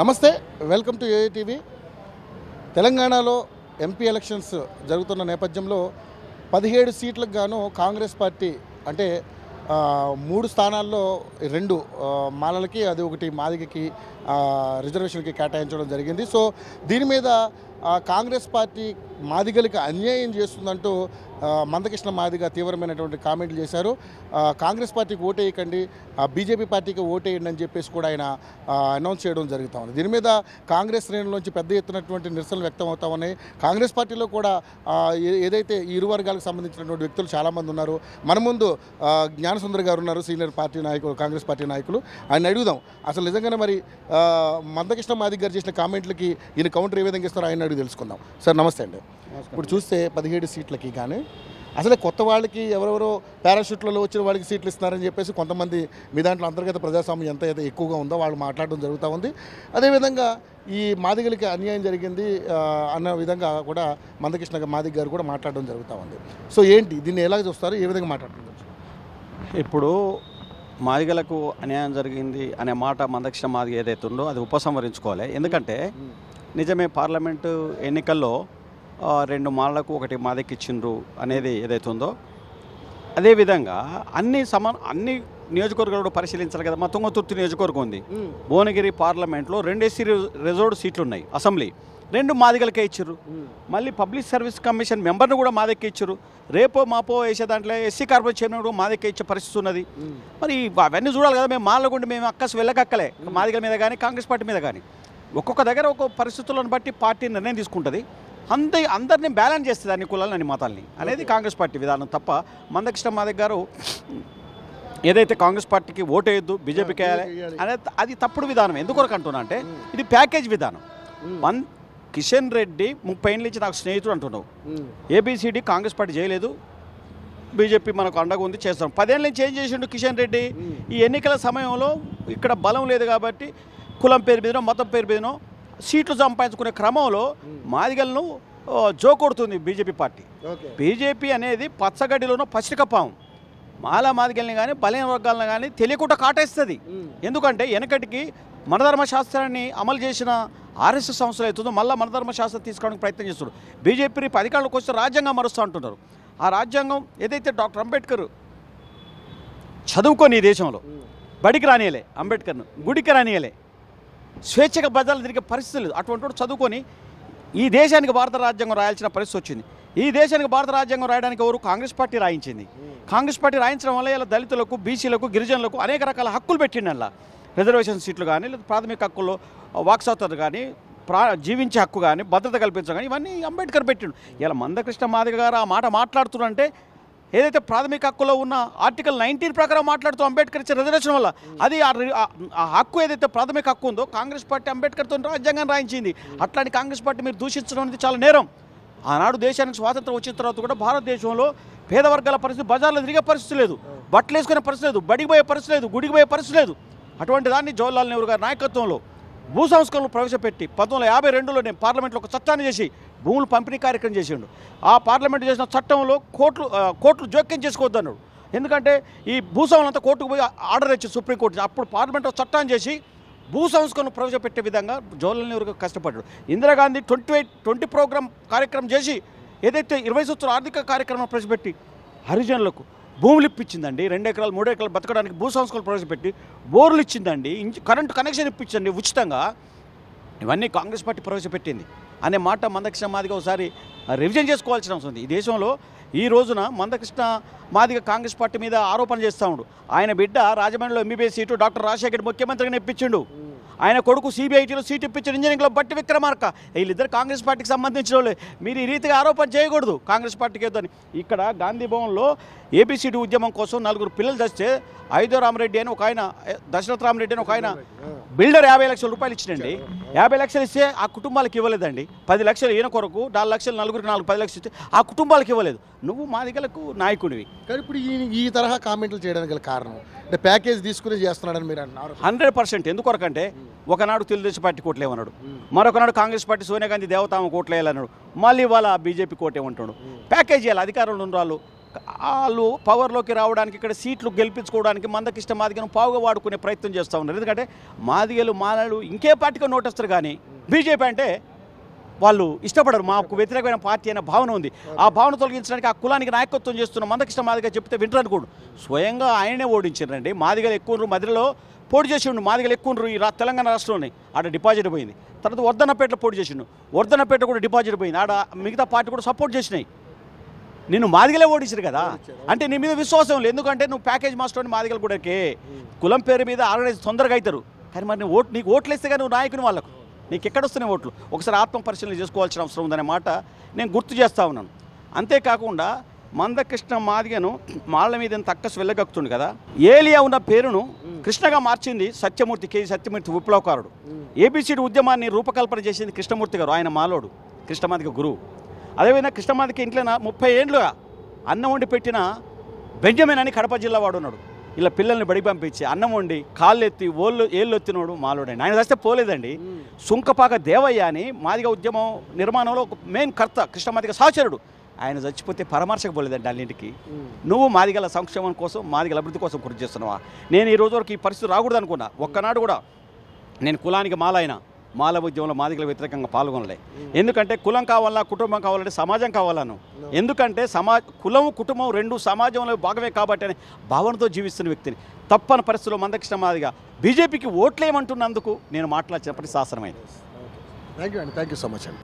నమస్తే, welcome to ఏఐటీవీ. తెలంగాణలో MP elections జరుగుతున్న నేపథ్యంలో 17 సీట్లకు గాను కాంగ్రెస్ పార్టీ అంటే 3 స్థానాల్లో 2 మాలలకి, అది ఒకటి మాదిగకి రిజర్వేషన్కి కేటాయించడం జరిగింది. సో దీని మీద కాంగ్రెస్ పార్టీ మాదిగలకి అన్యాయం చేస్తుందంటూ మందకృష్ణ మాదిగ తీవ్రమైనటువంటి కామెంట్లు చేశారు. కాంగ్రెస్ పార్టీకి ఓటేయకండి, బీజేపీ పార్టీకి ఓటేయండి అని చెప్పేసి కూడా ఆయన అనౌన్స్ చేయడం జరుగుతూ ఉంది. దీని మీద కాంగ్రెస్ శ్రేణుల్లోంచి పెద్ద ఎత్తునటువంటి నిరసనలు వ్యక్తం అవుతా ఉన్నాయి. కాంగ్రెస్ పార్టీలో కూడా ఏదైతే ఈ ఇరు వర్గాలకు సంబంధించినటువంటి వ్యక్తులు చాలామంది ఉన్నారు. మన ముందు జ్ఞానసుందర్ గారు ఉన్నారు, సీనియర్ పార్టీ నాయకులు, కాంగ్రెస్ పార్టీ నాయకులు. ఆయన అడుగుదాం, అసలు నిజంగానే మరి మందకృష్ణ మాదిగ గారు చేసిన కామెంట్లకి ఈయన కౌంటర్ ఏ విధంగా ఇస్తారో ఆయన అడిగి తెలుసుకుందాం. సార్ నమస్తే అండి. ఇప్పుడు చూస్తే 17 సీట్లకి కానీ అసలే కొత్త వాళ్ళకి ఎవరెవరో పారాషూట్లలో వచ్చిన వాళ్ళకి సీట్లు ఇస్తున్నారని చెప్పేసి కొంతమంది మీ దాంట్లో అంతర్గత ప్రజాస్వామ్యం ఎంత ఎక్కువగా ఉందో వాళ్ళు మాట్లాడడం జరుగుతూ ఉంది. అదేవిధంగా ఈ మాదిగలకి అన్యాయం జరిగింది అన్న విధంగా కూడా మందకృష్ణ మాదిగ గారు కూడా మాట్లాడడం జరుగుతూ ఉంది. సో ఏంటి దీన్ని ఎలా చూస్తారు, ఏ విధంగా మాట్లాడుతున్నారు? ఇప్పుడు మాదిగలకు అన్యాయం జరిగింది అనే మాట మందకృష్ణ మాదిగ ఏదైతే ఉందో అది ఉపసంహరించుకోవాలి. ఎందుకంటే నిజమే పార్లమెంటు ఎన్నికల్లో 2 మాలకు 1 మాదికి ఇచ్చిండ్రు అనేది ఏదైతే ఉందో అదేవిధంగా అన్ని నియోజకవర్గాలు పరిశీలించాలి కదా. మా తుంగతుర్తి నియోజకవర్గం ఉంది, భువనగిరి పార్లమెంట్లో 2 ఎస్సీ రిజర్వ్డ్ సీట్లు ఉన్నాయి. అసెంబ్లీ 2 మాదిగలకే ఇచ్చారు. మళ్ళీ పబ్లిక్ సర్వీస్ కమిషన్ మెంబర్ను కూడా మాదికే ఇచ్చారు. రేపో మాపో వేసే దాంట్లో ఎస్సీ కార్పొరేషన్ చైర్మన్ కూడా మాదికే ఇచ్చే పరిస్థితి ఉన్నది. మరి అవన్నీ చూడాలి కదా. మేము మాలగుండి మేము అక్కసు వెళ్ళకక్కలే మాదిగల మీద కానీ కాంగ్రెస్ పార్టీ మీద కానీ. ఒక్కొక్క దగ్గర ఒక్కొక్క పరిస్థితులను బట్టి పార్టీ నిర్ణయం తీసుకుంటుంది. అందరినీ బ్యాలెన్స్ చేస్తుంది, అన్ని కులాలను అన్ని మతాలని అనేది కాంగ్రెస్ పార్టీ విధానం తప్ప మందకృష్ణ మాదిగ గారు ఏదైతే కాంగ్రెస్ పార్టీకి ఓటేయొద్దు బీజేపీకి వేయాలి అనేది అది తప్పుడు విధానం. ఎందుకొరకు అంటున్నా అంటే ఇది ప్యాకేజ్ విధానం. కిషన్ రెడ్డి 30 ఏళ్ళ నుంచి నాకు స్నేహితుడు అంటున్నావు. ఏబిసిడి కాంగ్రెస్ పార్టీ చేయలేదు, బీజేపీ మనకు అండగా ఉంది, చేస్తాం. 10 ఏళ్ళ నుంచి ఏం చేసిండు కిషన్ రెడ్డి? ఈ ఎన్నికల సమయంలో ఇక్కడ బలం లేదు కాబట్టి కులం పేరు మీదనో మతం పేరు మీదనో సీట్లు సంపాదించుకునే క్రమంలో మాదిగలను జోకొడుతుంది బీజేపీ పార్టీ. బీజేపీ అనేది పచ్చగడ్డిలోనో పచ్చికపాము మాలా మాదిగల్ని కానీ బలైన వర్గాలను కానీ తెలియకుండా కాటేస్తుంది. ఎందుకంటే వెనకటికి మనధర్మశాస్త్రాన్ని అమలు చేసిన ఆర్ఎస్ఎస్ సంస్థలు అవుతుందో మళ్ళీ మనధర్మశాస్త్రం తీసుకోవడానికి ప్రయత్నం చేస్తున్నారు. బీజేపీ అధికారంలోకి వస్తే రాజ్యాంగం మరుస్తూ అంటున్నారు. ఆ రాజ్యాంగం ఏదైతే డాక్టర్ అంబేద్కర్ చదువుకొని ఈ దేశంలో బడికి రానియలే, అంబేద్కర్ను గుడికి రానియలే, స్వేచ్ఛగా బజార్లు తిరిగే పరిస్థితి లేదు. అటువంటి వాడు చదువుకొని ఈ దేశానికి భారత రాజ్యాంగం రాయాల్సిన పరిస్థితి వచ్చింది. ఈ దేశానికి భారత రాజ్యాంగం రాయడానికి ఎవరు? కాంగ్రెస్ పార్టీ రాయించింది. కాంగ్రెస్ పార్టీ రాయించడం వల్ల ఇలా దళితులకు, బీసీలకు, గిరిజనులకు అనేక రకాల హక్కులు పెట్టిండి. అలా రిజర్వేషన్ సీట్లు కానీ, లేదా ప్రాథమిక హక్కుల్లో వాక్ స్వాతంత్రం కానీ, జీవించే హక్కు కానీ, భద్రత కల్పించడం కానీ ఇవన్నీ అంబేద్కర్ పెట్టిండు. ఇలా మందకృష్ణ మాదిగ గారు ఆ మాట మాట్లాడుతున్నారంటే ఏదైతే ప్రాథమిక హక్కులో ఉన్న ఆర్టికల్ 19 ప్రకారం మాట్లాడుతూ అంబేద్కర్ ఇచ్చే రిజర్వేషన్ వల్ల అది ఆ హక్కు ఏదైతే ప్రాథమిక హక్కు ఉందో కాంగ్రెస్ పార్టీ అంబేద్కర్తో రాజ్యాంగాన్ని రాయించింది. అట్లాంటి కాంగ్రెస్ పార్టీ మీరు దూషించడం అనేది చాలా నేరం. ఆనాడు దేశానికి స్వాతంత్రం వచ్చిన తర్వాత కూడా భారతదేశంలో పేద వర్గాల పరిస్థితి, బజార్లో తిరిగే పరిస్థితి లేదు, బట్టలు వేసుకునే పరిస్థితి లేదు, బడికి పోయే పరిస్థితి లేదు, గుడికి పోయే పరిస్థితి లేదు. అటువంటి దాన్ని జవహర్లాల్ నెహ్రూ గారి నాయకత్వంలో భూ సంస్కరణలు ప్రవేశపెట్టి 1952లో నేను పార్లమెంట్లో ఒక చట్టాన్ని చేసి భూములు పంపిణీ కార్యక్రమం చేసిండు. ఆ పార్లమెంట్ చేసిన చట్టంలో కోర్టులు జోక్యం చేసుకోవద్దన్నాడు. ఎందుకంటే ఈ భూస్వాములంతా కోర్టుకు పోయి ఆర్డర్ ఇచ్చి సుప్రీంకోర్టు అప్పుడు పార్లమెంట్లో చట్టాన్ని చేసి భూ సంస్కరణలు ప్రవేశపెట్టే విధంగా జవహర్లాల్ నెహ్రూ కష్టపడ్డాడు. ఇందిరాగాంధీ 20 ప్రోగ్రాం కార్యక్రమం చేసి ఏదైతే 20 సంవత్సరాల ఆర్థిక కార్యక్రమం ప్రవేశపెట్టి హరిజనులకు భూములు ఇప్పించిందండి. 2 ఎకరాలు 3 ఎకరాలు బతకడానికి భూ సంస్కరణలు ప్రవేశపెట్టి బోర్లు ఇచ్చిందండి, కరెంటు కనెక్షన్ ఇప్పించండి ఉచితంగా. ఇవన్నీ కాంగ్రెస్ పార్టీ ప్రవేశపెట్టింది అనే మాట మందకృష్ణ మాదిగ ఒకసారి రివిజన్ చేసుకోవాల్సిన అవసరం ఉంది. ఈ దేశంలో ఈ రోజున మందకృష్ణ మాదిగ కాంగ్రెస్ పార్టీ మీద ఆరోపణ చేస్తూ ఉండు. ఆయన బిడ్డ రాజమండ్రిలో ఎంబీబీఎస్ సీటు డాక్టర్ రాజశేఖర్ ముఖ్యమంత్రిగా ఇప్పించిండు. ఆయన కొడుకు సిబిఐటీలో సీట్ ఇప్పించిన ఇంజనీరింగ్లో బట్టి విక్రమార్క. వీళ్ళిద్దరు కాంగ్రెస్ పార్టీకి సంబంధించిన వాళ్ళే. మీరు ఈ రీతిగా ఆరోపణ చేయకూడదు కాంగ్రెస్ పార్టీకి ఏదని. ఇక్కడ గాంధీ భవన్లో ఏబిసిడి ఉద్యమం కోసం 4 పిల్లలు తెస్తే ఐదో రామరెడ్డి అని ఒక ఆయన, దశరథ రామరెడ్డి అని ఒక ఆయన బిల్డర్ 50 లక్షల రూపాయలు ఇచ్చిండండి. 50 లక్షలు ఇస్తే ఆ కుటుంబాలకు ఇవ్వలేదండి. 10 లక్షలు ఈయన కొరకు, 4 లక్షలు నలుగురికి 10 లక్షలు ఇస్తే ఆ కుటుంబాలకు ఇవ్వలేదు. నువ్వు మాదిగలకు నాయకుడివి. కానీ ఇప్పుడు ఈ తరహా కామెంట్లు చేయడానికి గల కారణం అంటే ప్యాకేజ్ తీసుకుని చేస్తున్నాడని మీరు అన్నారు. 100%. ఎందుకొరకంటే ఒకనాడు తెలుగుదేశం పార్టీ కోట్లేమన్నాడు, మరొకనాడు కాంగ్రెస్ పార్టీ సోనియా గాంధీ దేవతామ కోట్లేయాలన్నాడు, మళ్ళీ ఇవాళ బీజేపీ కోటేమంటాడు. ప్యాకేజ్ చేయాలి. అధికారంలో ఉన్న వాళ్ళు వాళ్ళు పవర్లోకి రావడానికి ఇక్కడ సీట్లు గెలిపించుకోవడానికి మందకృష్ణ మాదిగను పావుగా వాడుకునే ప్రయత్నం చేస్తూ ఉన్నారు. ఎందుకంటే మాదిగలు మాలలు ఇంకే పార్టీగా నోటేస్తారు, కానీ బీజేపీ అంటే వాళ్ళు ఇష్టపడరు. మాకు వ్యతిరేకమైన పార్టీ అనే భావన ఉంది. ఆ భావన తొలగించడానికి ఆ కులానికి నాయకత్వం చేస్తున్న మందకృష్ణ మాదిగ చెప్తే వింటారనుకోడు. స్వయంగా ఆయనే ఓడించారండి. మాదిగలు ఎక్కువ మధ్యలో పోటీ చేసిండు. మాదిగలు ఎక్కువ ఈ తెలంగాణ రాష్ట్రంలోనే ఆడ డిపాజిట్ పోయింది. తర్వాత వర్ధన్నపేటలో పోటీ చేసిండు. వర్ధన్నపేట కూడా డిపాజిట్ పోయింది. ఆడ మిగతా పార్టీ కూడా సపోర్ట్ చేసినాయి. నిన్ను మాదిగలే ఓడించారు కదా, అంటే నీ మీద విశ్వాసం లేదు. ఎందుకంటే నువ్వు ప్యాకేజ్ మాస్టర్ అని మాదిగలు కూడా కులం పేరు మీద ఆర్గనైజ్ తొందరగా అవుతారు. కానీ మరి నీకు ఓట్లు వేస్తే కానీ నువ్వు నాయకుని వాళ్ళకు నీకు ఎక్కడొస్తున్నాయి ఓట్లు. ఒకసారి ఆత్మ పరిశీలన చేసుకోవాల్సిన అవసరం ఉందనే మాట నేను గుర్తు చేస్తూ ఉన్నాను. అంతేకాకుండా మందకృష్ణ మాదిగను మాళ్ళ మీద ఎంత అక్కసు వెళ్ళగక్కుతుంది కదా, ఏలియా ఉన్న పేరును కృష్ణగా మార్చింది సత్యమూర్తి, కేజీ సత్యమూర్తి విప్లవకారుడు. ఏబిసిడి ఉద్యమాన్ని రూపకల్పన చేసింది కృష్ణమూర్తి గారు, ఆయన మాలోడు, కృష్ణమాదిగ గురువు. అదేవిధంగా కృష్ణమాదిగ ఇంట్లో 30 ఏళ్ళుగా అన్నం వండి పెట్టిన బెంజమిన్ అని కడప జిల్లా వాడు ఉన్నాడు. ఇలా పిల్లల్ని బడికి పంపించి అన్నం వండి కాళ్ళు ఎత్తి ఏళ్ళు ఎత్తినోడు మాలోడండి. ఆయన వస్తే పోలేదండి. సుంకపాక దేవయ్య అని మాదిగ ఉద్యమం నిర్మాణంలో ఒక మెయిన్ కర్త, కృష్ణమాదిగ సహచరుడు. ఆయన చచ్చిపోతే పరామర్శకపోలేదండి అన్నింటికి. నువ్వు మాదిగల సంక్షేమం కోసం, మాదిగల అభివృద్ధి కోసం కృషి చేస్తున్నావా? నేను ఈ రోజు వరకు ఈ పరిస్థితి రాకూడదు అనుకున్నా. ఒక్కనాడు కూడా నేను కులానికి మాలైనా మాల ఉద్యమంలో మాదిగల వ్యతిరేకంగా పాల్గొనలే. ఎందుకంటే కులం కావాలా, కుటుంబం కావాలంటే సమాజం కావాలను. ఎందుకంటే కులం కుటుంబం రెండు సమాజంలో భాగమే కాబట్టి అనే భావనతో జీవిస్తున్న వ్యక్తిని తప్పని పరిస్థితుల్లో మందకృష్ణ మాదిగ బీజేపీకి ఓట్లేమంటున్నందుకు నేను మాట్లాడినప్పటికీ శాసనమైంది. థ్యాంక్ యూ సో మచ్ అండి.